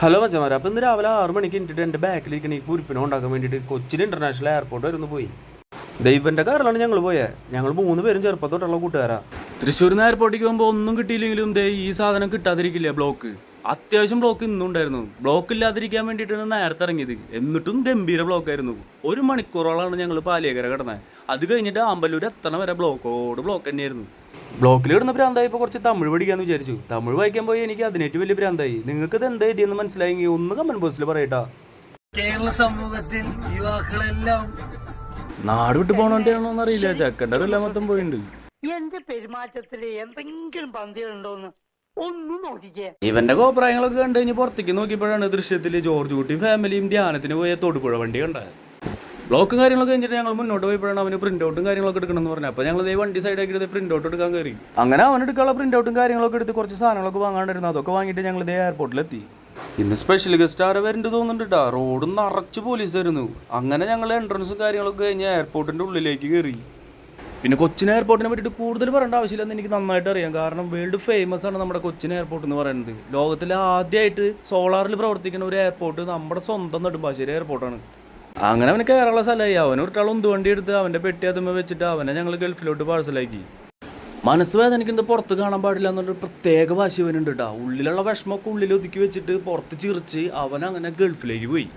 Hello മച്ചമാരെ, അപ്പോൾ ഇന്ന് രാവിലെ 6 മണിക്ക് ഇട്ടിട്ട് എൻ്റെ ബാക്കിലിരിക്കണ ഈ കുരിപ്പിനെ ഉണ്ടാക്കാൻ വേണ്ടിയിട്ട് കൊച്ചിൻ ഇൻ്റർനാഷണൽ എയർപോർട്ട് വരെ ഒന്ന് പോയി. ദൈവൻ്റെ കാറിലാണ് ഞങ്ങൾ പോയത്. ഞങ്ങൾ 3 പേരും ചെറുപ്പത്തോട്ടുള്ള കൂട്ടുകാരാണ്. തൃശ്ശൂരിൽ നിന്ന് എയർപോർട്ടിലേക്ക് പോകുമ്പോൾ ഒന്നും കിട്ടിയില്ലെങ്കിലും ഈ സാധനം കിട്ടാതിരിക്കില്ല. ബ്ലോക്ക് അത്യാവശ്യം ബ്ലോക്ക് ഇന്നും ഉണ്ടായിരുന്നു. ബ്ലോക്ക് ഇല്ലാതിരിക്കാൻ വേണ്ടിയിട്ടാണ് നേരത്തെ ഇറങ്ങിയത്. എന്നിട്ടും ഗംഭീര ബ്ലോക്കായിരുന്നു. 1 മണിക്കൂറോളാണ് ഞങ്ങൾ പാലിയേക്കര കിടന്നത്. അത് കഴിഞ്ഞിട്ട് ആമ്പല്ലൂർ എത്തണ വരെ ബ്ലോക്ക് തന്നെയായിരുന്നു. ബ്ലോക്കിൽ കിടന്ന ഭ്രാന്തായപ്പോൾ കുറച്ച് തമിഴ് പഠിക്കാമെന്ന് വിചാരിച്ചു. തമിഴ് വായിക്കാൻ പോയി എനിക്ക് അതിനേറ്റ് വലിയ ഭ്രാന്തായി. നിങ്ങൾക്ക് ഇത് എന്താ എഴുതിയെന്ന് മനസ്സിലായെങ്കിൽ ഒന്ന് കമന്റ് ബോക്സിൽ പറയട്ടാ. കേരള സമൂഹത്തിൽ യുവാക്കളെല്ലാം നാട് വിട്ട് പോകണോണ്ടാണോന്ന് അറിയില്ല. ചെക്കൻ്റെ എല്ലാം മൊത്തം പോയിട്ടുണ്ട്. എന്റെ പെരുമാറ്റത്തില് എന്തെങ്കിലും പന്തികളുണ്ടോന്ന് ഒന്നും നോക്കിക്കേ. ഇവന്റെ കോപ്രായങ്ങളൊക്കെ കണ്ടു കഴിഞ്ഞ് പുറത്തേക്ക് നോക്കിയപ്പോഴാണ് ദൃശ്യത്തിൽ ജോർജ് കുട്ടിയും ഫാമിലിയും ധ്യാനത്തിന് പോയ തൊടുപുഴ വണ്ടി കണ്ടത്. ബ്ലോക്കും കാര്യങ്ങളൊക്കെ കഴിഞ്ഞിട്ട് ഞങ്ങൾ മുന്നോട്ട് പോയപ്പോഴാണ് അവന് പ്രിന്റ് ഔട്ടും കാര്യങ്ങളൊക്കെ എടുക്കണമെന്ന് പറഞ്ഞു. അപ്പോൾ ഞങ്ങൾ വണ്ടി സൈഡാക്കി പ്രിന്റ് ഔട്ട് എടുക്കാൻ കയറി. അങ്ങനെ അവൻ എടുക്കാനുള്ള പ്രിന്റ് ഔട്ടും കാര്യങ്ങളൊക്കെ എടുത്ത് കുറച്ച് സാധനങ്ങളൊക്കെ വാങ്ങാണ്ടിരുന്നു. അതൊക്കെ വാങ്ങിയിട്ട് ഞങ്ങൾ എയർപോർട്ടിലെത്തി. ഇന്ന് സ്പെഷ്യൽ ഗസ്റ്റ് ആരെ വരേണ്ടി തോന്നുന്നുണ്ട് കേട്ടോ. റോഡ് നിറച്ച് പോലീസ് തരുന്നു. അങ്ങനെ ഞങ്ങൾ എൻട്രൻസും കാര്യങ്ങളൊക്കെ കഴിഞ്ഞ് എയർപോർട്ടിൻ്റെ ഉള്ളിലേക്ക് കയറി. പിന്നെ കൊച്ചിൻ എയർപോർട്ടിനെ പറ്റിയിട്ട് കൂടുതൽ പറയേണ്ട ആവശ്യമില്ലെന്ന് എനിക്ക് നന്നായിട്ട് അറിയാം. കാരണം വേൾഡ് ഫേമസ് ആണ് നമ്മുടെ കൊച്ചിൻ എയർപോർട്ട് എന്ന് പറയുന്നത്. ലോകത്തിൽ ആദ്യമായിട്ട് സോളാറിൽ പ്രവർത്തിക്കുന്ന ഒരു എയർപോർട്ട് നമ്മുടെ സ്വന്തം നെടുമ്പാശ്ശേരി എയർപോർട്ടാണ്. അങ്ങനെ അവന് കയറാനുള്ള സ്ഥലമായി. അവനൊരുട്ടാൾ ഉന്തുവണ്ടി എടുത്ത് അവൻ്റെ പെട്ടി അതുമ്പോൾ വെച്ചിട്ട് അവനെ ഞങ്ങൾ ഗൾഫിലോട്ട് പാഴ്സലാക്കി. മനസ്സ് വേദനിക്കുന്നത് പുറത്ത് കാണാൻ പാടില്ല എന്നൊരു പ്രത്യേക വാശി അവനുണ്ട് കേട്ടോ. ഉള്ളിലുള്ള വിഷമമൊക്കെ ഉള്ളിൽ ഒതുക്കി വെച്ചിട്ട് പുറത്ത് ചിറിച്ച് അവൻ അങ്ങനെ ഗൾഫിലേക്ക് പോയി.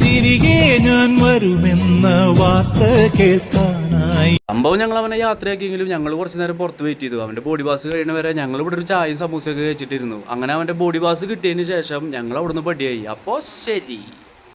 തിരികെ ഞാൻ വരുമെന്ന വാർത്ത കേൾക്കാനായി സംഭവം ഞങ്ങൾ അവനെ യാത്രയാക്കിയെങ്കിലും ഞങ്ങൾ കുറച്ച് നേരം പുറത്ത് വെയിറ്റ് ചെയ്തു. അവൻ്റെ ബോഡി പാസ് കഴിയുന്ന വരെ ഞങ്ങൾ ഇവിടെ ഒരു ചായയും സമൂസയൊക്കെ കഴിച്ചിട്ടിരുന്നു. അങ്ങനെ അവൻ്റെ ബോഡി പാസ് കിട്ടിയതിന് ശേഷം ഞങ്ങൾ അവിടുന്ന് പടിയായി. അപ്പോൾ ശരി.